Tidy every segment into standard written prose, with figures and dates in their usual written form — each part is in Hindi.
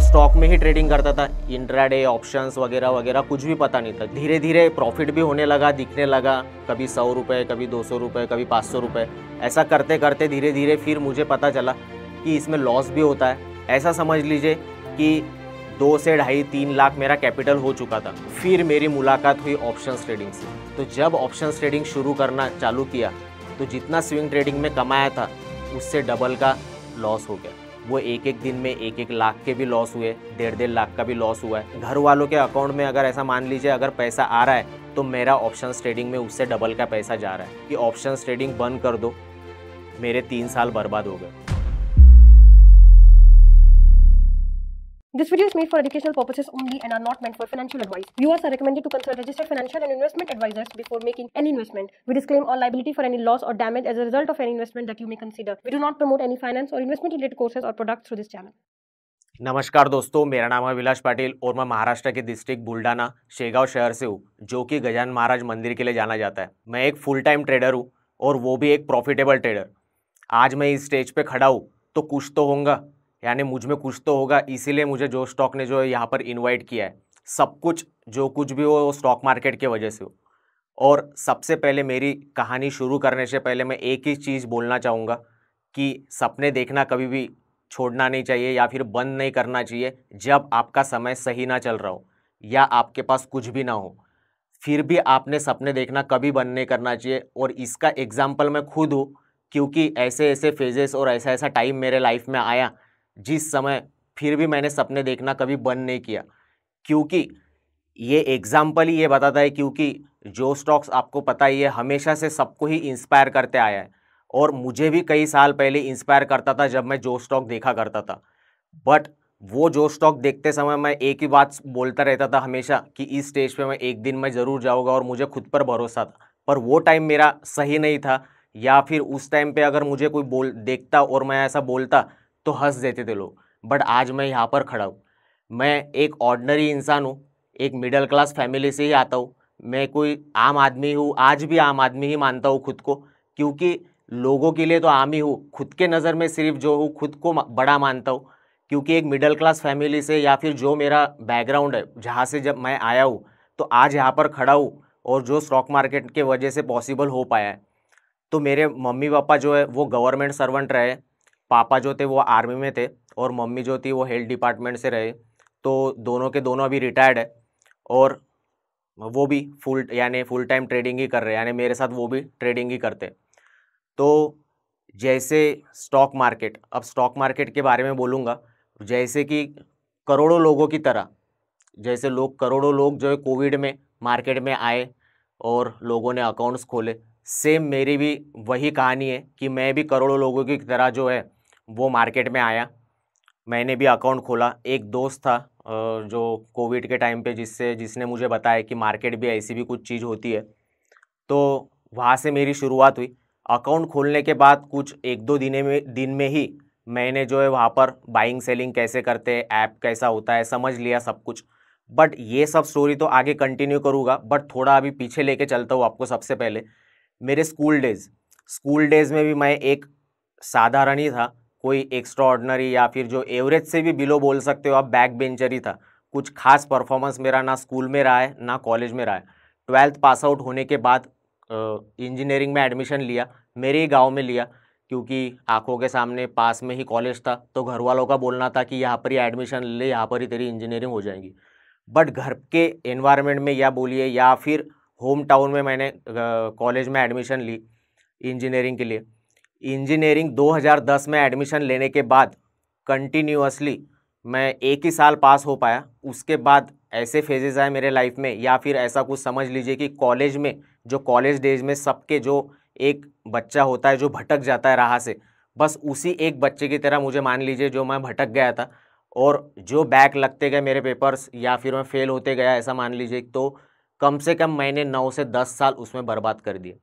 स्टॉक में ही ट्रेडिंग करता था, इंट्राडे ऑप्शंस वगैरह वगैरह कुछ भी पता नहीं था। धीरे धीरे प्रॉफिट भी होने लगा, दिखने लगा, कभी 100 रुपये, कभी 200 रुपये, कभी 500 रुपये। ऐसा करते करते धीरे धीरे फिर मुझे पता चला कि इसमें लॉस भी होता है। ऐसा समझ लीजिए कि 2 से ढाई 3 लाख मेरा कैपिटल हो चुका था। फिर मेरी मुलाकात हुई ऑप्शंस ट्रेडिंग से। तो जब ऑप्शंस ट्रेडिंग शुरू करना चालू किया तो जितना स्विंग ट्रेडिंग में कमाया था उससे डबल का लॉस हो गया। वो एक एक दिन में 1-1 लाख के भी लॉस हुए, 1.5 लाख का भी लॉस हुआ है। घर वालों के अकाउंट में अगर ऐसा मान लीजिए अगर पैसा आ रहा है तो मेरा ऑप्शंस ट्रेडिंग में उससे डबल का पैसा जा रहा है। कि ऑप्शंस ट्रेडिंग बंद कर दो, मेरे 3 साल बर्बाद हो गए। This video is made for educational purposes only and are not meant for financial advice. Viewers are recommended to consult registered financial and investment advisors before making any investment. We disclaim all liability for any loss or damage as a result of any investment that you may consider. We do not promote any finance or investment related courses or products through this channel. नमस्कार दोस्तों, मेरा नाम है विलास पाटिल और मैं महाराष्ट्र के डिस्ट्रिक्ट बुल्ढाना शेगांव शहर से हूँ, जो कि गजानन महाराज मंदिर के लिए जाना जाता है। मैं एक फुल टाइम ट्रेडर हूँ और वो भी एक प्रॉफिटेबल ट्रेडर। आज मैं इस स्टेज पे खड़ा हूँ तो कुछ तो होगा, यानी मुझ में कुछ तो होगा, इसीलिए मुझे जो स्टॉक ने जो है यहाँ पर इनवाइट किया है। सब कुछ जो कुछ भी हो वो स्टॉक मार्केट की वजह से हो। और सबसे पहले मेरी कहानी शुरू करने से पहले मैं एक ही चीज़ बोलना चाहूँगा कि सपने देखना कभी भी छोड़ना नहीं चाहिए या फिर बंद नहीं करना चाहिए जब आपका समय सही ना चल रहा हो या आपके पास कुछ भी ना हो। फिर भी आपने सपने देखना कभी बंद नहीं करना चाहिए। और इसका एग्जाम्पल मैं खुद हूँ, क्योंकि ऐसे ऐसे फेजेस और ऐसा ऐसा टाइम मेरे लाइफ में आया जिस समय फिर भी मैंने सपने देखना कभी बंद नहीं किया। क्योंकि ये एग्जाम्पल ही ये बताता है, क्योंकि जो स्टॉक्स आपको पता ही है हमेशा से सबको ही इंस्पायर करते आया है और मुझे भी कई साल पहले इंस्पायर करता था जब मैं जो स्टॉक देखा करता था। बट वो जो स्टॉक देखते समय मैं एक ही बात बोलता रहता था हमेशा कि इस स्टेज पे मैं एक दिन मैं ज़रूर जाऊँगा और मुझे खुद पर भरोसा था। पर वो टाइम मेरा सही नहीं था, या फिर उस टाइम पे अगर मुझे कोई देखता और मैं ऐसा बोलता तो हंस देते थे लोग। बट आज मैं यहाँ पर खड़ा हूँ। मैं एक ऑर्डिनरी इंसान हूँ, एक मिडिल क्लास फैमिली से ही आता हूँ। मैं कोई आम आदमी हूँ, आज भी आम आदमी ही मानता हूँ खुद को, क्योंकि लोगों के लिए तो आम ही हूँ, खुद के नज़र में सिर्फ जो हूँ खुद को बड़ा मानता हूँ। क्योंकि एक मिडिल क्लास फैमिली से या फिर जो मेरा बैकग्राउंड है जहाँ से जब मैं आया हूँ तो आज यहाँ पर खड़ा हूँ और जो स्टॉक मार्केट के वजह से पॉसिबल हो पाया है। तो मेरे मम्मी पापा जो है वो गवर्नमेंट सर्वेंट रहे। पापा जो थे वो आर्मी में थे और मम्मी जो थी वो हेल्थ डिपार्टमेंट से रहे। तो दोनों के दोनों अभी रिटायर्ड है और वो भी फुल टाइम ट्रेडिंग ही कर रहे हैं, यानी मेरे साथ वो भी ट्रेडिंग ही करते हैं। तो जैसे स्टॉक मार्केट, अब स्टॉक मार्केट के बारे में बोलूँगा, जैसे कि करोड़ों लोगों की तरह, जैसे करोड़ों लोग जो है कोविड में मार्केट में आए और लोगों ने अकाउंट्स खोले, सेम मेरी भी वही कहानी है कि मैं भी करोड़ों लोगों की तरह जो है वो मार्केट में आया, मैंने भी अकाउंट खोला। एक दोस्त था जो कोविड के टाइम पे जिसने मुझे बताया कि मार्केट भी ऐसी भी कुछ चीज़ होती है। तो वहाँ से मेरी शुरुआत हुई। अकाउंट खोलने के बाद कुछ 1-2 दिन में ही मैंने जो है वहाँ पर बाइंग सेलिंग कैसे करते हैं, ऐप कैसा होता है, समझ लिया सब कुछ। बट ये सब स्टोरी तो आगे कंटिन्यू करूँगा, बट थोड़ा अभी पीछे लेके चलता हूँ आपको। सबसे पहले मेरे स्कूल डेज़ में भी मैं एक साधारण ही था, कोई एक्स्ट्रा ऑर्डिनरी या फिर जो एवरेज से भी बिलो बोल सकते हो आप, बैक बेंचर ही था। कुछ खास परफॉर्मेंस मेरा ना स्कूल में रहा है ना कॉलेज में रहा है। 12th पास आउट होने के बाद इंजीनियरिंग में एडमिशन लिया, मेरे ही गांव में लिया, क्योंकि आंखों के सामने पास में ही कॉलेज था। तो घर वालों का बोलना था कि यहाँ पर ही एडमिशन ले, यहाँ पर ही तेरी इंजीनियरिंग हो जाएगी। बट घर के एनवायरनमेंट में या बोलिए या फिर होम टाउन में मैंने कॉलेज में एडमिशन ली इंजीनियरिंग के लिए। इंजीनियरिंग 2010 में एडमिशन लेने के बाद कंटिन्यूअसली मैं एक ही साल पास हो पाया। उसके बाद ऐसे फेजेस आए मेरे लाइफ में, या फिर ऐसा कुछ समझ लीजिए कि कॉलेज में जो कॉलेज डेज में सबके जो एक बच्चा होता है जो भटक जाता है राह से, बस उसी एक बच्चे की तरह मुझे मान लीजिए जो मैं भटक गया था। और जो बैक लगते गए मेरे पेपर्स या फिर मैं फेल होते गया, ऐसा मान लीजिए, तो कम से कम मैंने 9 से 10 साल उसमें बर्बाद कर दिए।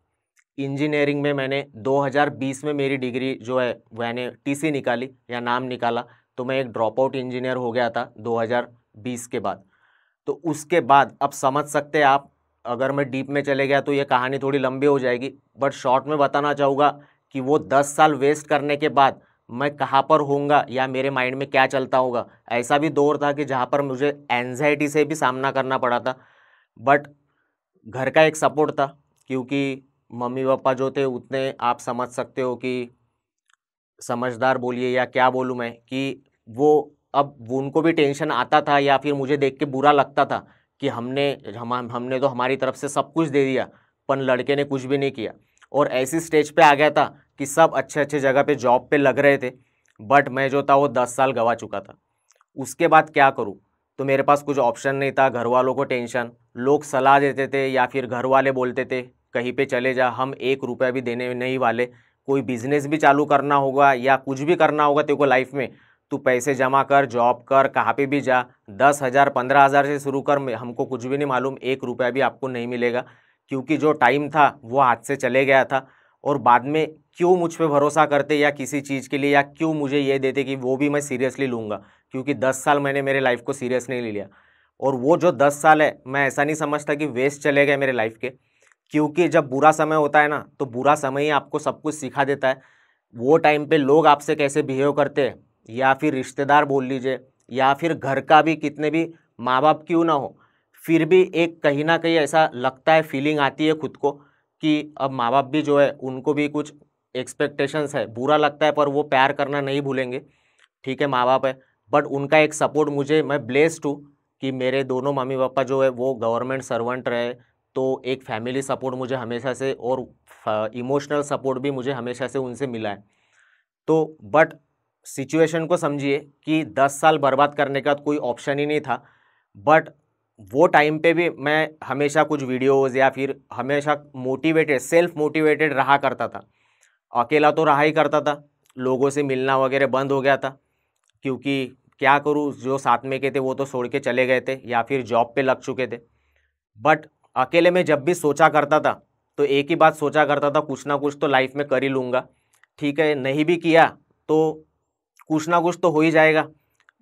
इंजीनियरिंग में मैंने 2020 में मेरी डिग्री जो है मैंने टीसी निकाली या नाम निकाला, तो मैं एक ड्रॉप आउट इंजीनियर हो गया था 2020 के बाद। तो उसके बाद अब समझ सकते हैं आप, अगर मैं डीप में चले गया तो ये कहानी थोड़ी लंबी हो जाएगी, बट शॉर्ट में बताना चाहूँगा कि वो 10 साल वेस्ट करने के बाद मैं कहाँ पर होऊंगा या मेरे माइंड में क्या चलता होगा। ऐसा भी दौर था कि जहाँ पर मुझे एंजाइटी से भी सामना करना पड़ा था, बट घर का एक सपोर्ट था, क्योंकि मम्मी पापा जो थे उतने, आप समझ सकते हो कि समझदार बोलिए या क्या बोलूँ मैं, कि वो अब वो उनको भी टेंशन आता था या फिर मुझे देख के बुरा लगता था कि हमने तो हमारी तरफ से सब कुछ दे दिया, पर लड़के ने कुछ भी नहीं किया। और ऐसी स्टेज पे आ गया था कि सब अच्छे अच्छे जगह पे जॉब पे लग रहे थे, बट मैं जो था वो 10 साल गवा चुका था। उसके बाद क्या करूँ, तो मेरे पास कुछ ऑप्शन नहीं था। घर वालों को टेंशन, लोग सलाह देते थे या फिर घर वाले बोलते थे कहीं पे चले जा, हम 1 रुपया भी देने नहीं वाले। कोई बिजनेस भी चालू करना होगा या कुछ भी करना होगा तेरे को लाइफ में, तू पैसे जमा कर, जॉब कर, कहाँ पे भी जा, 10,000 15,000 से शुरू कर, हमको कुछ भी नहीं मालूम, 1 रुपया भी आपको नहीं मिलेगा। क्योंकि जो टाइम था वो हाथ से चले गया था। और बाद में क्यों मुझ पे भरोसा करते या किसी चीज़ के लिए, या क्यों मुझे ये देते कि वो भी मैं सीरियसली लूँगा, क्योंकि 10 साल मैंने मेरे लाइफ को सीरियस नहीं लिया। और वो जो 10 साल है, मैं ऐसा नहीं समझता कि वेस्ट चले गए मेरे लाइफ के, क्योंकि जब बुरा समय होता है ना, तो बुरा समय ही आपको सब कुछ सिखा देता है। वो टाइम पे लोग आपसे कैसे बिहेव करते हैं, या फिर रिश्तेदार बोल लीजिए, या फिर घर का भी, कितने भी माँ बाप क्यों ना हो, फिर भी एक कहीं ना कहीं ऐसा लगता है, फीलिंग आती है खुद को कि अब माँ बाप भी जो है उनको भी कुछ एक्सपेक्टेशंस है। बुरा लगता है पर वो प्यार करना नहीं भूलेंगे, ठीक है, माँ बाप है, बट उनका एक सपोर्ट मुझे, मैं ब्लेस्ड हूँ कि मेरे दोनों मम्मी पापा जो है वो गवर्नमेंट सर्वेंट रहे। तो एक फैमिली सपोर्ट मुझे हमेशा से, और इमोशनल सपोर्ट भी मुझे हमेशा से उनसे मिला है। तो बट सिचुएशन को समझिए कि 10 साल बर्बाद करने का कोई ऑप्शन ही नहीं था। बट वो टाइम पे भी मैं हमेशा कुछ वीडियोस या फिर हमेशा मोटिवेटेड, सेल्फ मोटिवेटेड रहा करता था। अकेला तो रहा ही करता था, लोगों से मिलना वगैरह बंद हो गया था, क्योंकि क्या करूँ, जो साथ में के थे वो तो छोड़ के चले गए थे या फिर जॉब पे लग चुके थे। बट अकेले में जब भी सोचा करता था, तो एक ही बात सोचा करता था, कुछ ना कुछ तो लाइफ में कर ही लूँगा। ठीक है, नहीं भी किया तो कुछ ना कुछ तो हो ही जाएगा।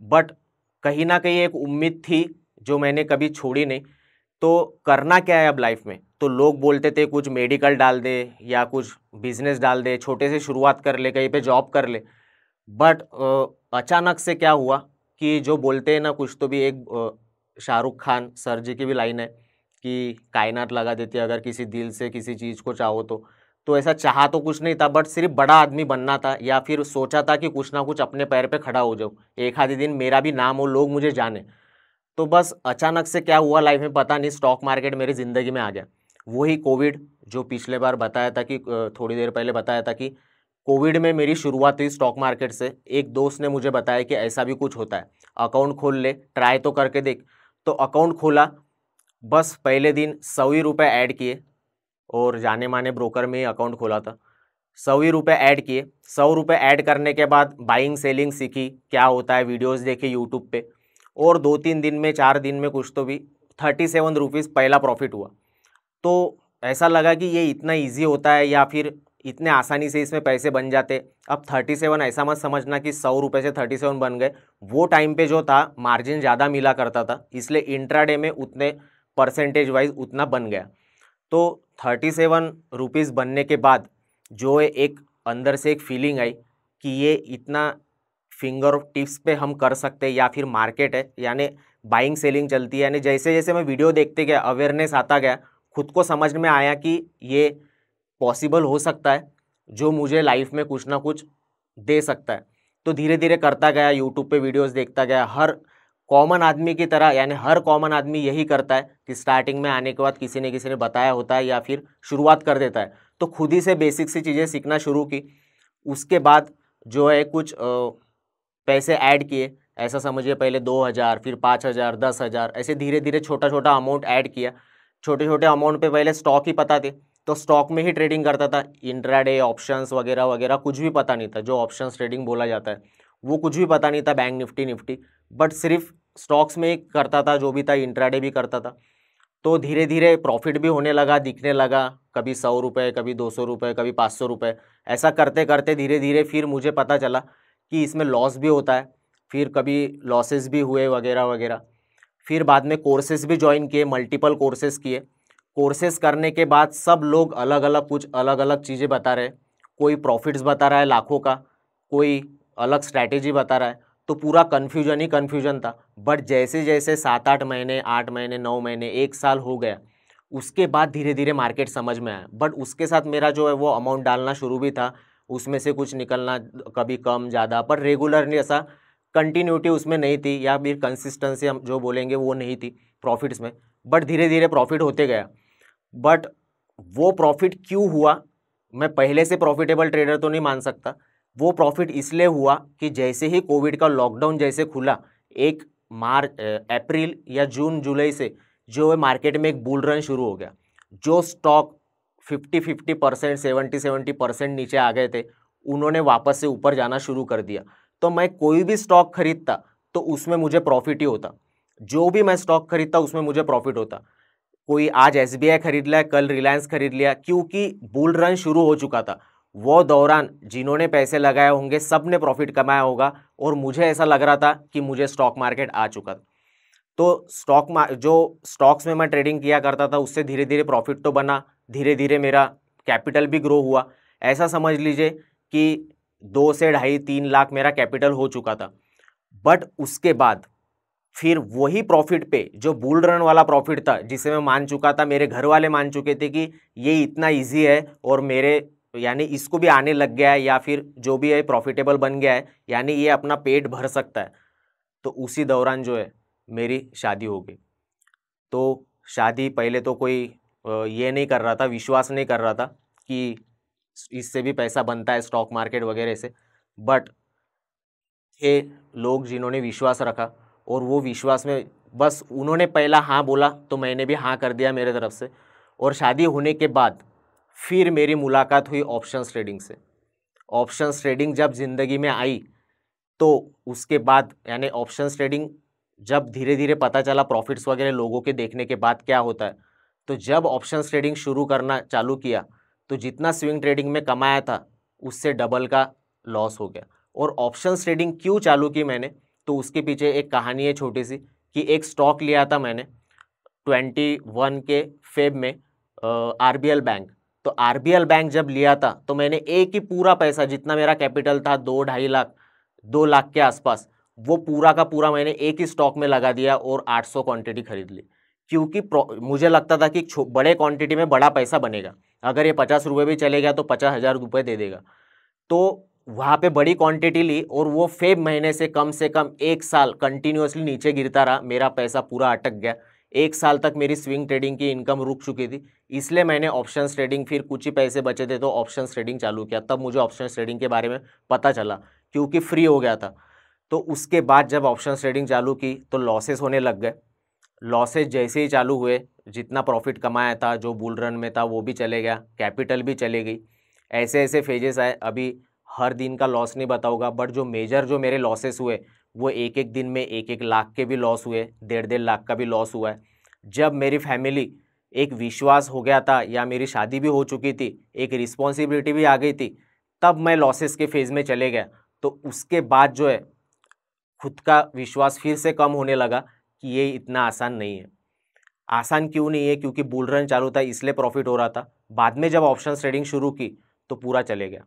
बट कहीं ना कहीं एक उम्मीद थी जो मैंने कभी छोड़ी नहीं। तो करना क्या है अब लाइफ में, तो लोग बोलते थे कुछ मेडिकल डाल दे या कुछ बिजनेस डाल दे, छोटे से शुरुआत कर ले, कहीं पे जॉब कर ले। बट अचानक से क्या हुआ कि जो बोलते हैं ना, कुछ तो भी एक शाहरुख खान सर जी की भी लाइन है कि कायनात लगा देती है अगर किसी दिल से किसी चीज़ को चाहो तो ऐसा चाहा तो कुछ नहीं था, बट सिर्फ बड़ा आदमी बनना था, या फिर सोचा था कि कुछ ना कुछ अपने पैर पे खड़ा हो जाऊँ, एक आधे दिन मेरा भी नाम हो, लोग मुझे जाने। तो बस अचानक से क्या हुआ लाइफ में पता नहीं, स्टॉक मार्केट मेरी ज़िंदगी में आ गया। वही कोविड, जो पिछले बार बताया था कि थोड़ी देर पहले बताया था कि कोविड में मेरी शुरुआत हुई स्टॉक मार्केट से। एक दोस्त ने मुझे बताया कि ऐसा भी कुछ होता है, अकाउंट खोल ले, ट्राई तो करके देख। तो अकाउंट खोला, बस पहले दिन 100 ही रुपये ऐड किए, और जाने माने ब्रोकर में ही अकाउंट खोला था। 100 ही रुपये ऐड किए। 100 रुपये ऐड करने के बाद बाइंग सेलिंग सीखी, क्या होता है, वीडियोस देखे यूट्यूब पे, और 2-3 दिन में, 4 दिन में कुछ तो भी 37 रुपीज़ पहला प्रॉफिट हुआ। तो ऐसा लगा कि ये इतना ईजी होता है या फिर इतने आसानी से इसमें पैसे बन जाते। अब 37 ऐसा मत समझना कि 100 रुपये से 37 बन गए। वो टाइम पे जो था मार्जिन ज़्यादा मिला करता था, इसलिए इंट्राडे में उतने परसेंटेज वाइज उतना बन गया। तो 37 रुपीज़ बनने के बाद जो है एक अंदर से एक फीलिंग आई कि ये इतना फिंगर टिप्स पे हम कर सकते हैं, या फिर मार्केट है, यानी बाइंग सेलिंग चलती है। यानी जैसे जैसे मैं वीडियो देखते गया, अवेयरनेस आता गया, खुद को समझ में आया कि ये पॉसिबल हो सकता है, जो मुझे लाइफ में कुछ ना कुछ दे सकता है। तो धीरे धीरे करता गया, यूट्यूब पे वीडियोस देखता गया, हर कॉमन आदमी की तरह, यानी हर कॉमन आदमी यही करता है कि स्टार्टिंग में आने के बाद किसी ने बताया होता है या फिर शुरुआत कर देता है। तो खुद ही से बेसिक सी चीज़ें सीखना शुरू की। उसके बाद जो है कुछ पैसे ऐड किए, ऐसा समझिए पहले 2,000, फिर 5,000, 10,000, ऐसे धीरे धीरे छोटा छोटा अमाउंट ऐड किया। छोटे छोटे अमाउंट पे पहले स्टॉक ही पता थे, तो स्टॉक में ही ट्रेडिंग करता था। इंट्राडे, ऑप्शंस वगैरह वगैरह कुछ भी पता नहीं था, जो ऑप्शंस ट्रेडिंग बोला जाता है वो कुछ भी पता नहीं था, बैंक निफ्टी, बट सिर्फ स्टॉक्स में ही करता था, जो भी था इंट्राडे भी करता था। तो धीरे धीरे प्रॉफिट भी होने लगा, दिखने लगा, कभी 100 रुपये, कभी 200 रुपये, कभी 500 रुपये। ऐसा करते करते धीरे धीरे फिर मुझे पता चला कि इसमें लॉस भी होता है, फिर कभी लॉसेस भी हुए वगैरह वगैरह। फिर बाद में कोर्सेज भी ज्वाइन किए, मल्टीपल कोर्सेज किए। कोर्सेज करने के बाद सब लोग अलग अलग कुछ अलग अलग चीज़ें बता रहे। कोई प्रॉफिट्स बता रहा है लाखों का, कोई अलग स्ट्रैटेजी बता रहा है, तो पूरा कन्फ्यूजन ही कन्फ्यूजन था। बट जैसे जैसे 7-8 महीने, 8 महीने, 9 महीने, 1 साल हो गया, उसके बाद धीरे धीरे मार्केट समझ में आया। बट उसके साथ मेरा जो है वो अमाउंट डालना शुरू भी था, उसमें से कुछ निकलना, कभी कम ज़्यादा, पर रेगुलरली ऐसा कंटिन्यूटी उसमें नहीं थी, या फिर कंसिस्टेंसी हम जो बोलेंगे वो नहीं थी प्रॉफिट्स में। बट धीरे धीरे प्रॉफिट होते गया। बट वो प्रॉफिट क्यों हुआ, मैं पहले से प्रॉफिटेबल ट्रेडर तो नहीं मान सकता। वो प्रॉफिट इसलिए हुआ कि जैसे ही कोविड का लॉकडाउन जैसे खुला, एक अप्रैल या जून जुलाई से जो है मार्केट में एक बुल रन शुरू हो गया। जो स्टॉक 50% 70% नीचे आ गए थे, उन्होंने वापस से ऊपर जाना शुरू कर दिया। तो मैं कोई भी स्टॉक खरीदता तो उसमें मुझे प्रॉफिट ही होता। जो भी मैं स्टॉक खरीदता उसमें मुझे प्रॉफिट होता। कोई आज SBI खरीद लिया, कल रिलायंस खरीद लिया, क्योंकि बुल रन शुरू हो चुका था। वो दौरान जिन्होंने पैसे लगाए होंगे सब ने प्रॉफिट कमाया होगा, और मुझे ऐसा लग रहा था कि मुझे स्टॉक मार्केट आ चुका था। तो जो स्टॉक्स में मैं ट्रेडिंग किया करता था उससे धीरे धीरे प्रॉफिट तो बना, धीरे धीरे मेरा कैपिटल भी ग्रो हुआ। ऐसा समझ लीजिए कि 2 से 2.5-3 लाख मेरा कैपिटल हो चुका था। बट उसके बाद फिर वही प्रॉफिट पे, जो बुल रन वाला प्रॉफिट था, जिसे मैं मान चुका था, मेरे घर वाले मान चुके थे कि ये इतना इजी है और मेरे यानी इसको भी आने लग गया है, या फिर जो भी है प्रॉफिटेबल बन गया है, यानी ये अपना पेट भर सकता है। तो उसी दौरान जो है मेरी शादी हो गई। तो शादी पहले तो कोई ये नहीं कर रहा था, विश्वास नहीं कर रहा था कि इससे भी पैसा बनता है स्टॉक मार्केट वगैरह से। बट थे लोग जिन्होंने विश्वास रखा, और वो विश्वास में बस उन्होंने पहला हाँ बोला तो मैंने भी हाँ कर दिया मेरे तरफ से। और शादी होने के बाद फिर मेरी मुलाकात हुई ऑप्शंस ट्रेडिंग से। ऑप्शंस ट्रेडिंग जब ज़िंदगी में आई, तो उसके बाद यानी ऑप्शंस ट्रेडिंग जब धीरे धीरे पता चला प्रॉफिट्स वगैरह लोगों के देखने के बाद क्या होता है, तो जब ऑप्शंस ट्रेडिंग शुरू करना चालू किया, तो जितना स्विंग ट्रेडिंग में कमाया था उससे डबल का लॉस हो गया। और ऑप्शंस ट्रेडिंग क्यों चालू की मैंने, तो उसके पीछे एक कहानी है छोटी सी, कि एक स्टॉक लिया था मैंने 21 के फेब में, RBL बैंक। तो RBL बैंक जब लिया था तो मैंने एक ही पूरा पैसा, जितना मेरा कैपिटल था 2-2.5 लाख, 2 लाख के आसपास, वो पूरा का पूरा मैंने एक ही स्टॉक में लगा दिया और 800 क्वांटिटी खरीद ली। क्योंकि मुझे लगता था कि बड़े क्वांटिटी में बड़ा पैसा बनेगा, अगर ये 50 रुपये भी चले गया तो 50,000 रुपये दे देगा। तो वहाँ पे बड़ी क्वांटिटी ली, और वो फेब महीने से कम 1 साल कंटिन्यूअसली नीचे गिरता रहा, मेरा पैसा पूरा अटक गया। 1 साल तक मेरी स्विंग ट्रेडिंग की इनकम रुक चुकी थी। इसलिए मैंने ऑप्शंस ट्रेडिंग, फिर कुछ ही पैसे बचे थे तो ऑप्शंस ट्रेडिंग चालू किया। तब मुझे ऑप्शंस ट्रेडिंग के बारे में पता चला, क्योंकि फ्री हो गया था। तो उसके बाद जब ऑप्शंस ट्रेडिंग चालू की तो लॉसेस होने लग गए। लॉसेस जैसे ही चालू हुए, जितना प्रॉफिट कमाया था जो बुल रन में था वो भी चले गया, कैपिटल भी चले गई। ऐसे ऐसे फेजेस आए। अभी हर दिन का लॉस नहीं बताऊंगा, बट जो मेजर जो मेरे लॉसेस हुए वो एक एक दिन में 1-1 लाख के भी लॉस हुए, 1.5-1.5 लाख का भी लॉस हुआ है। जब मेरी फैमिली, एक विश्वास हो गया था, या मेरी शादी भी हो चुकी थी, एक रिस्पॉन्सिबिलिटी भी आ गई थी, तब मैं लॉसेस के फेज़ में चले गया। तो उसके बाद जो है खुद का विश्वास फिर से कम होने लगा कि ये इतना आसान नहीं है। आसान क्यों नहीं है, क्योंकि बुल रन चालू था इसलिए प्रॉफिट हो रहा था। बाद में जब ऑप्शंस ट्रेडिंग शुरू की तो पूरा चले गया।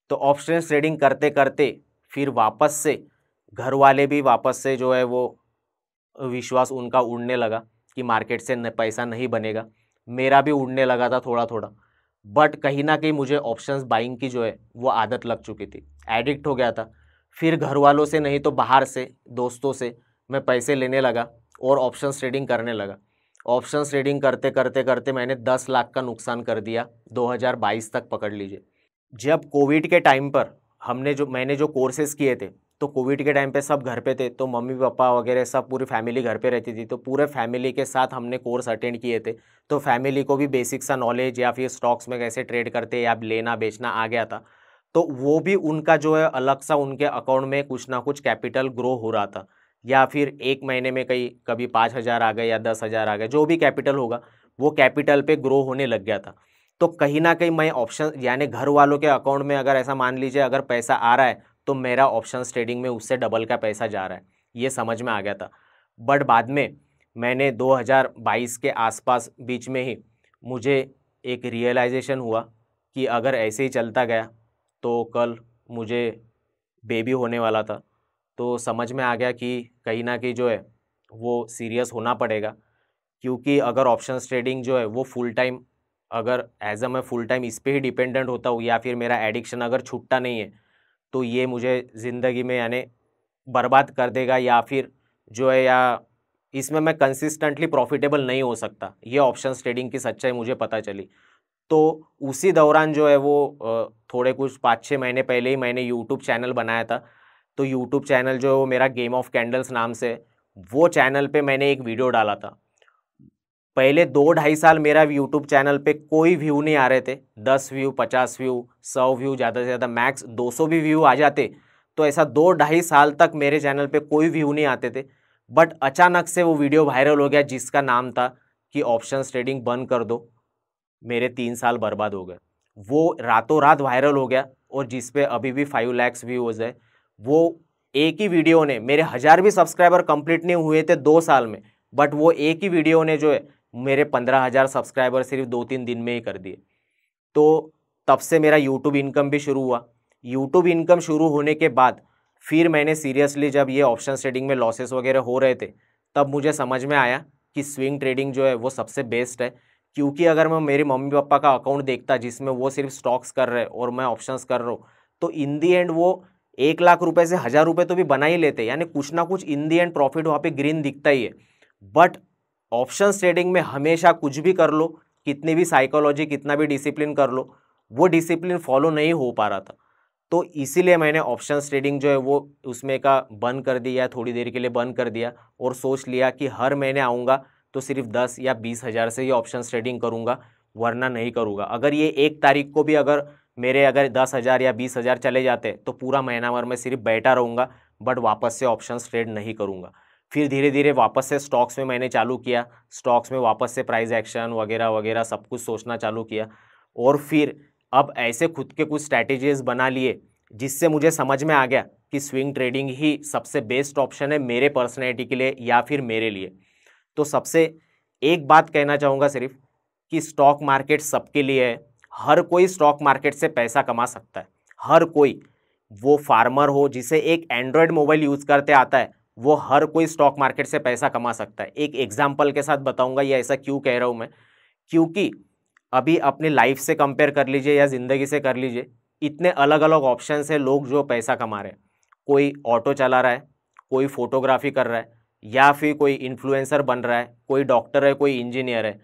तो ऑप्शंस ट्रेडिंग करते करते फिर वापस से घर वाले भी वापस से जो है वो विश्वास उनका उड़ने लगा कि मार्केट से पैसा नहीं बनेगा। मेरा भी उड़ने लगा था थोड़ा थोड़ा। बट कहीं ना कहीं मुझे ऑप्शंस बाइंग की जो है वो आदत लग चुकी थी, एडिक्ट हो गया था। फिर घर वालों से नहीं तो बाहर से, दोस्तों से मैं पैसे लेने लगा और ऑप्शंस ट्रेडिंग करने लगा। ऑप्शंस ट्रेडिंग करते करते करते मैंने 10 लाख का नुकसान कर दिया 2022 तक, पकड़ लीजिए। जब कोविड के टाइम पर मैंने जो कोर्सेज़ किए थे, तो कोविड के टाइम पे सब घर पे थे, तो मम्मी पापा वगैरह सब पूरी फैमिली घर पे रहती थी, तो पूरे फैमिली के साथ हमने कोर्स अटेंड किए थे। तो फैमिली को भी बेसिक सा नॉलेज या फिर स्टॉक्स में कैसे ट्रेड करते या लेना बेचना आ गया था। तो वो भी उनका जो है अलग सा उनके अकाउंट में कुछ ना कुछ कैपिटल ग्रो हो रहा था, या फिर एक महीने में कभी 5,000 आ गए या 10,000 आ गए, जो भी कैपिटल होगा वो कैपिटल पे ग्रो होने लग गया था। तो कहीं ना कहीं मैं ऑप्शन यानी घर वालों के अकाउंट में अगर ऐसा मान लीजिए अगर पैसा आ रहा है तो मेरा ऑप्शंस ट्रेडिंग में उससे डबल का पैसा जा रहा है, ये समझ में आ गया था। बट बाद में मैंने 2022 के आसपास बीच में ही मुझे एक रियलाइजेशन हुआ कि अगर ऐसे ही चलता गया तो कल मुझे बेबी होने वाला था, तो समझ में आ गया कि कहीं ना कहीं जो है वो सीरियस होना पड़ेगा, क्योंकि अगर ऑप्शंस ट्रेडिंग जो है वो फुल टाइम, अगर एज अ मैं फुल टाइम इस पे ही डिपेंडेंट होता हूँ या फिर मेरा एडिक्शन अगर छूटता नहीं है, तो ये मुझे ज़िंदगी में यानी बर्बाद कर देगा, या फिर जो है या इसमें मैं कंसिस्टेंटली प्रॉफिटेबल नहीं हो सकता। ये ऑप्शंस ट्रेडिंग की सच्चाई मुझे पता चली। तो उसी दौरान जो है वो थोड़े कुछ 5-6 महीने पहले ही मैंने यूट्यूब चैनल बनाया था। तो यूट्यूब चैनल जो है वो मेरा गेम ऑफ कैंडल्स नाम से, वो चैनल पे मैंने एक वीडियो डाला था। पहले 2-2.5 साल मेरा यूट्यूब चैनल पे कोई व्यू नहीं आ रहे थे। 10 व्यू, 50 व्यू, 100 व्यू, ज़्यादा से ज़्यादा मैक्स 200 भी व्यू आ जाते। तो ऐसा 2-2.5 साल तक मेरे चैनल पे कोई व्यू नहीं आते थे। बट अचानक से वो वीडियो वायरल हो गया जिसका नाम था कि ऑप्शंस ट्रेडिंग बंद कर दो। मेरे 3 साल बर्बाद हो गए। वो रातों रात वायरल हो गया, और जिस पे अभी भी 5 लाख व्यूज़ है। वो एक ही वीडियो ने मेरे 1000 भी सब्सक्राइबर कंप्लीट नहीं हुए थे 2 साल में, बट वो एक ही वीडियो ने जो है मेरे 15,000 सब्सक्राइबर सिर्फ 2-3 दिन में ही कर दिए। तो तब से मेरा यूट्यूब इनकम भी शुरू हुआ। यूट्यूब इनकम शुरू होने के बाद फिर मैंने सीरियसली, जब ये ऑप्शन ट्रेडिंग में लॉसेस वगैरह हो रहे थे, तब मुझे समझ में आया कि स्विंग ट्रेडिंग जो है वो सबसे बेस्ट है। क्योंकि अगर मैं मेरे मम्मी पापा का अकाउंट देखता जिसमें वो सिर्फ स्टॉक्स कर रहे और मैं ऑप्शंस कर रहा हूँ, तो इन दी एंड वो 1 लाख रुपए से 1000 रुपये तो भी बना ही लेते, यानी कुछ ना कुछ इन दी एंड प्रॉफिट वहाँ पे ग्रीन दिखता ही है। बट ऑप्शंस ट्रेडिंग में हमेशा कुछ भी कर लो, कितनी भी साइकोलॉजी, कितना भी डिसिप्लिन कर लो, वो डिसिप्लिन फॉलो नहीं हो पा रहा था। तो इसीलिए मैंने ऑप्शंस ट्रेडिंग जो है वो उसमें का बंद कर दिया, थोड़ी देर के लिए बंद कर दिया, और सोच लिया कि हर महीने आऊँगा तो सिर्फ 10 या 20 हज़ार से ही ऑप्शंस ट्रेडिंग करूँगा, वरना नहीं करूँगा। अगर ये 1 तारीख को भी अगर मेरे 10,000 या 20,000 चले जाते तो पूरा महीना भर मैं सिर्फ बैठा रहूँगा, बट वापस से ऑप्शंस ट्रेड नहीं करूँगा। फिर धीरे धीरे वापस से स्टॉक्स में मैंने चालू किया, स्टॉक्स में वापस से प्राइस एक्शन वगैरह वगैरह सब कुछ सोचना चालू किया, और फिर अब ऐसे खुद के कुछ स्ट्रैटेजीज बना लिए जिससे मुझे समझ में आ गया कि स्विंग ट्रेडिंग ही सबसे बेस्ट ऑप्शन है मेरे पर्सनैलिटी के लिए या फिर मेरे लिए। तो सबसे एक बात कहना चाहूँगा सिर्फ, कि स्टॉक मार्केट सबके लिए है। हर कोई स्टॉक मार्केट से पैसा कमा सकता है, हर कोई। वो फार्मर हो जिसे एक एंड्रॉयड मोबाइल यूज़ करते आता है, वो हर कोई स्टॉक मार्केट से पैसा कमा सकता है। एक एग्जाम्पल के साथ बताऊंगा ये ऐसा क्यों कह रहा हूँ मैं, क्योंकि अभी अपनी लाइफ से कंपेयर कर लीजिए या ज़िंदगी से कर लीजिए, इतने अलग अलग ऑप्शन है लोग जो पैसा कमा रहे हैं। कोई ऑटो चला रहा है, कोई फोटोग्राफी कर रहा है, या फिर कोई इन्फ्लुएंसर बन रहा है, कोई डॉक्टर है, कोई इंजीनियर है,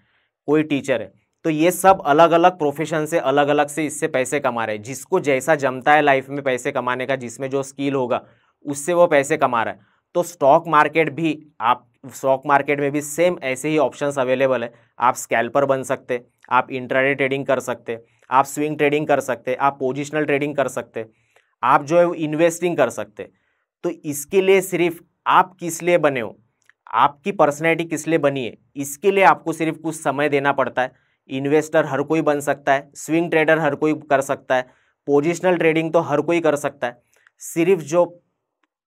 कोई टीचर है। तो ये सब अलग अलग प्रोफेशन से अलग अलग से इससे पैसे कमा रहे हैं। जिसको जैसा जमता है लाइफ में पैसे कमाने का, जिसमें जो स्किल होगा उससे वो पैसे कमा रहा है। तो स्टॉक मार्केट में भी सेम ऐसे ही ऑप्शंस अवेलेबल है। आप स्कैल्पर बन सकते, आप इंट्राडे ट्रेडिंग कर सकते, आप स्विंग ट्रेडिंग कर सकते, आप पोजिशनल ट्रेडिंग कर सकते, आप जो है इन्वेस्टिंग कर सकते। तो इसके लिए सिर्फ आप किस लिए बने हो, आपकी पर्सनैलिटी किस लिए बनी है, इसके लिए आपको सिर्फ कुछ समय देना पड़ता है। इन्वेस्टर हर कोई बन सकता है, स्विंग ट्रेडर हर कोई कर सकता है, पोजिशनल ट्रेडिंग तो हर कोई कर सकता है। सिर्फ जो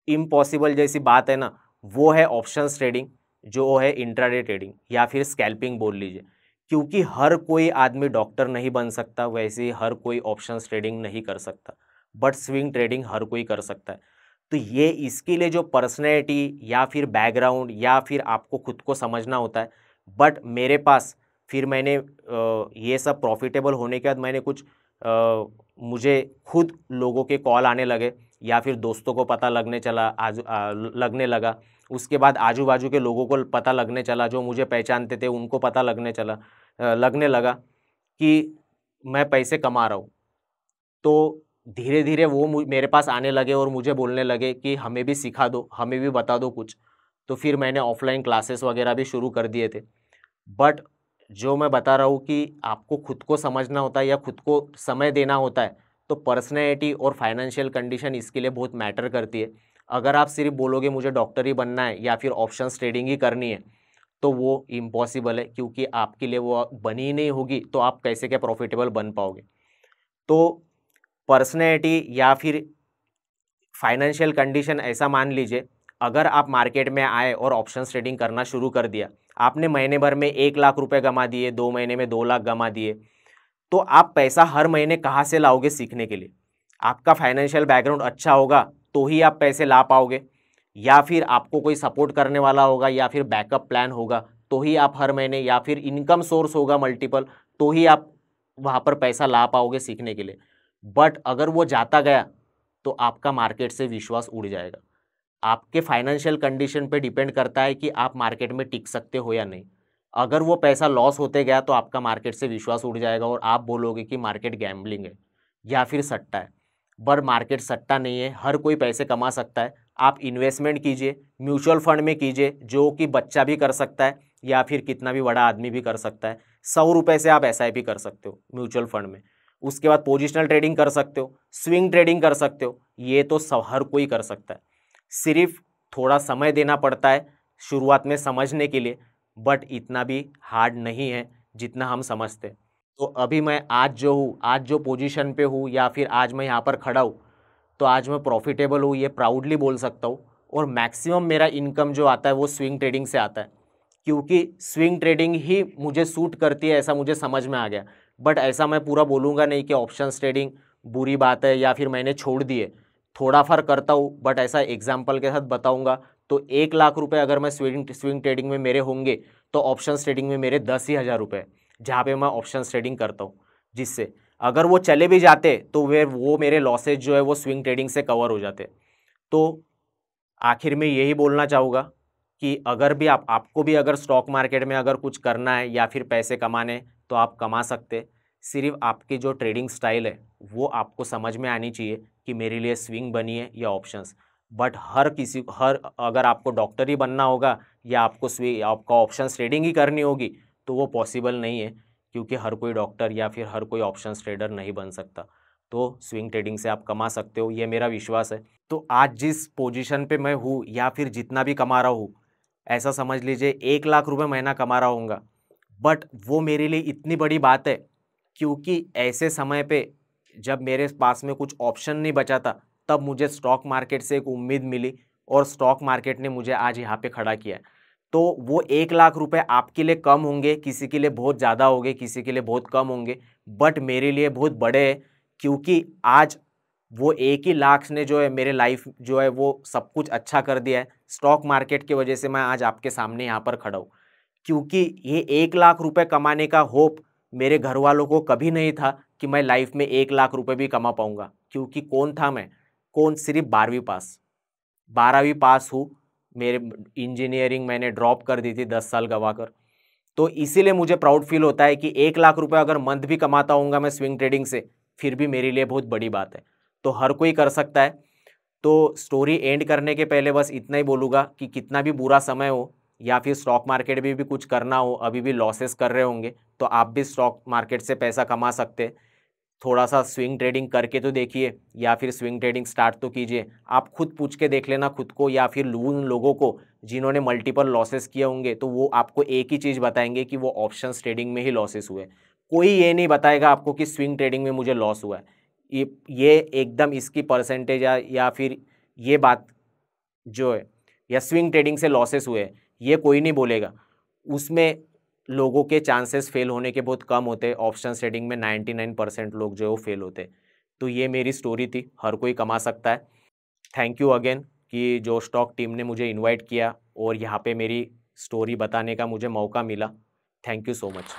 इम्पॉसिबल जैसी बात है ना, वो है ऑप्शंस ट्रेडिंग, जो है इंट्राडे ट्रेडिंग या फिर स्कैल्पिंग बोल लीजिए। क्योंकि हर कोई आदमी डॉक्टर नहीं बन सकता, वैसे ही हर कोई ऑप्शंस ट्रेडिंग नहीं कर सकता, बट स्विंग ट्रेडिंग हर कोई कर सकता है। तो ये इसके लिए जो पर्सनैलिटी या फिर बैकग्राउंड या फिर आपको खुद को समझना होता है। बट मेरे पास फिर मैंने ये सब प्रॉफिटेबल होने के बाद मैंने कुछ मुझे खुद लोगों के कॉल आने लगे, या फिर दोस्तों को पता लगने लगा। उसके बाद आजू बाजू के लोगों को पता लगने चला, जो मुझे पहचानते थे उनको पता लगने लगा कि मैं पैसे कमा रहा हूँ। तो धीरे धीरे वो मेरे पास आने लगे और मुझे बोलने लगे कि हमें भी सिखा दो, हमें भी बता दो कुछ। तो फिर मैंने ऑफलाइन क्लासेस वगैरह भी शुरू कर दिए थे। बट जो मैं बता रहा हूँ कि आपको खुद को समझना होता है या खुद को समय देना होता है, तो पर्सनैलिटी और फाइनेंशियल कंडीशन इसके लिए बहुत मैटर करती है। अगर आप सिर्फ बोलोगे मुझे डॉक्टर ही बनना है या फिर ऑप्शंस ट्रेडिंग ही करनी है, तो वो इम्पॉसिबल है, क्योंकि आपके लिए वो बनी ही नहीं होगी, तो आप कैसे क्या प्रॉफिटेबल बन पाओगे। तो पर्सनैलिटी या फिर फाइनेंशियल कंडीशन ऐसा मान लीजिए, अगर आप मार्केट में आए और ऑप्शंस ट्रेडिंग करना शुरू कर दिया, आपने महीने भर में 1 लाख रुपए गमा दिए, 2 महीने में 2 लाख गमा दिए, तो आप पैसा हर महीने कहाँ से लाओगे सीखने के लिए। आपका फाइनेंशियल बैकग्राउंड अच्छा होगा तो ही आप पैसे ला पाओगे, या फिर आपको कोई सपोर्ट करने वाला होगा, या फिर बैकअप प्लान होगा तो ही आप हर महीने, या फिर इनकम सोर्स होगा मल्टीपल तो ही आप वहाँ पर पैसा ला पाओगे सीखने के लिए। बट अगर वो जाता गया तो आपका मार्केट से विश्वास उड़ जाएगा। आपके फाइनेंशियल कंडीशन पे डिपेंड करता है कि आप मार्केट में टिक सकते हो या नहीं। अगर वो पैसा लॉस होते गया तो आपका मार्केट से विश्वास उड़ जाएगा और आप बोलोगे कि मार्केट गैम्बलिंग है या फिर सट्टा है। पर मार्केट सट्टा नहीं है, हर कोई पैसे कमा सकता है। आप इन्वेस्टमेंट कीजिए, म्यूचुअल फंड में कीजिए, जो कि बच्चा भी कर सकता है या फिर कितना भी बड़ा आदमी भी कर सकता है। 100 रुपये से आप SIP कर सकते हो म्यूचुअल फंड में। उसके बाद पोजिशनल ट्रेडिंग कर सकते हो, स्विंग ट्रेडिंग कर सकते हो, ये तो सब हर कोई कर सकता है। सिर्फ थोड़ा समय देना पड़ता है शुरुआत में समझने के लिए, बट इतना भी हार्ड नहीं है जितना हम समझते। तो अभी मैं आज जो हूँ, आज जो पोजीशन पे हूँ, या फिर आज मैं यहाँ पर खड़ा हूँ, तो आज मैं प्रॉफिटेबल हूँ, ये प्राउडली बोल सकता हूँ। और मैक्सिमम मेरा इनकम जो आता है वो स्विंग ट्रेडिंग से आता है, क्योंकि स्विंग ट्रेडिंग ही मुझे सूट करती है, ऐसा मुझे समझ में आ गया। बट ऐसा मैं पूरा बोलूँगा नहीं कि ऑप्शंस ट्रेडिंग बुरी बात है या फिर मैंने छोड़ दिए, थोड़ा फर्क करता हूँ। बट ऐसा एग्जाम्पल के साथ बताऊँगा तो 1 लाख रुपए अगर मैं स्विंग ट्रेडिंग में मेरे होंगे तो ऑप्शंस ट्रेडिंग में मेरे 10,000 रुपये, जहाँ पे मैं ऑप्शंस ट्रेडिंग करता हूँ, जिससे अगर वो चले भी जाते तो वो मेरे लॉसेज जो है वो स्विंग ट्रेडिंग से कवर हो जाते। तो आखिर में यही बोलना चाहूँगा कि अगर भी आपको भी अगर स्टॉक मार्केट में अगर कुछ करना है या फिर पैसे कमाने, तो आप कमा सकते। सिर्फ आपकी जो ट्रेडिंग स्टाइल है वो आपको समझ में आनी चाहिए कि मेरे लिए स्विंग बनी है या ऑप्शंस। बट अगर आपको डॉक्टर ही बनना होगा या आपको ऑप्शंस ट्रेडिंग ही करनी होगी तो वो पॉसिबल नहीं है, क्योंकि हर कोई डॉक्टर या फिर हर कोई ऑप्शंस ट्रेडर नहीं बन सकता। तो स्विंग ट्रेडिंग से आप कमा सकते हो, ये मेरा विश्वास है। तो आज जिस पोजीशन पे मैं हूँ या फिर जितना भी कमा रहा हूँ, ऐसा समझ लीजिए 1 लाख रुपए महीना कमा रहा हूँगा। बट वो मेरे लिए इतनी बड़ी बात है, क्योंकि ऐसे समय पे जब मेरे पास में कुछ ऑप्शन नहीं बचा था, तब मुझे स्टॉक मार्केट से एक उम्मीद मिली और स्टॉक मार्केट ने मुझे आज यहाँ पे खड़ा किया है। तो वो 1 लाख रुपए आपके लिए कम होंगे, किसी के लिए बहुत ज़्यादा होंगे, किसी के लिए बहुत कम होंगे, बट मेरे लिए बहुत बड़े हैं, क्योंकि आज वो 1 ही लाख ने जो है मेरे लाइफ जो है वो सब कुछ अच्छा कर दिया है। स्टॉक मार्केट की वजह से मैं आज आपके सामने यहाँ पर खड़ा हूँ, क्योंकि ये 1 लाख रुपए कमाने का होप मेरे घर वालों को कभी नहीं था कि मैं लाइफ में 1 लाख रुपए भी कमा पाऊंगा। क्योंकि कौन था मैं, कौन, सिर्फ 12वीं पास हूँ। मेरे इंजीनियरिंग मैंने ड्रॉप कर दी थी 10 साल गवा कर। तो इसीलिए मुझे प्राउड फील होता है कि 1 लाख रुपए अगर मंथ भी कमाता हूँगा मैं स्विंग ट्रेडिंग से, फिर भी मेरे लिए बहुत बड़ी बात है। तो हर कोई कर सकता है। तो स्टोरी एंड करने के पहले बस इतना ही बोलूँगा कि कितना भी बुरा समय हो या फिर स्टॉक मार्केट में भी कुछ करना हो, अभी भी लॉसेस कर रहे होंगे, तो आप भी स्टॉक मार्केट से पैसा कमा सकते हैं। थोड़ा सा स्विंग ट्रेडिंग करके तो देखिए, या फिर स्विंग ट्रेडिंग स्टार्ट तो कीजिए। आप खुद पूछ के देख लेना खुद को, या फिर उन लोगों को जिन्होंने मल्टीपल लॉसेस किए होंगे, तो वो आपको एक ही चीज़ बताएंगे कि वो ऑप्शंस ट्रेडिंग में ही लॉसेस हुए। कोई ये नहीं बताएगा आपको कि स्विंग ट्रेडिंग में मुझे लॉस हुआ है। ये एकदम इसकी परसेंटेज या फिर ये बात जो है, या स्विंग ट्रेडिंग से लॉसेस हुए हैं, ये कोई नहीं बोलेगा। उसमें लोगों के चांसेस फेल होने के बहुत कम होते हैं। ऑप्शन ट्रेडिंग में 99% लोग जो है वो फेल होते हैं। तो ये मेरी स्टोरी थी, हर कोई कमा सकता है। थैंक यू अगेन कि जो स्टॉक टीम ने मुझे इनवाइट किया और यहाँ पे मेरी स्टोरी बताने का मुझे मौका मिला। Thank you so much.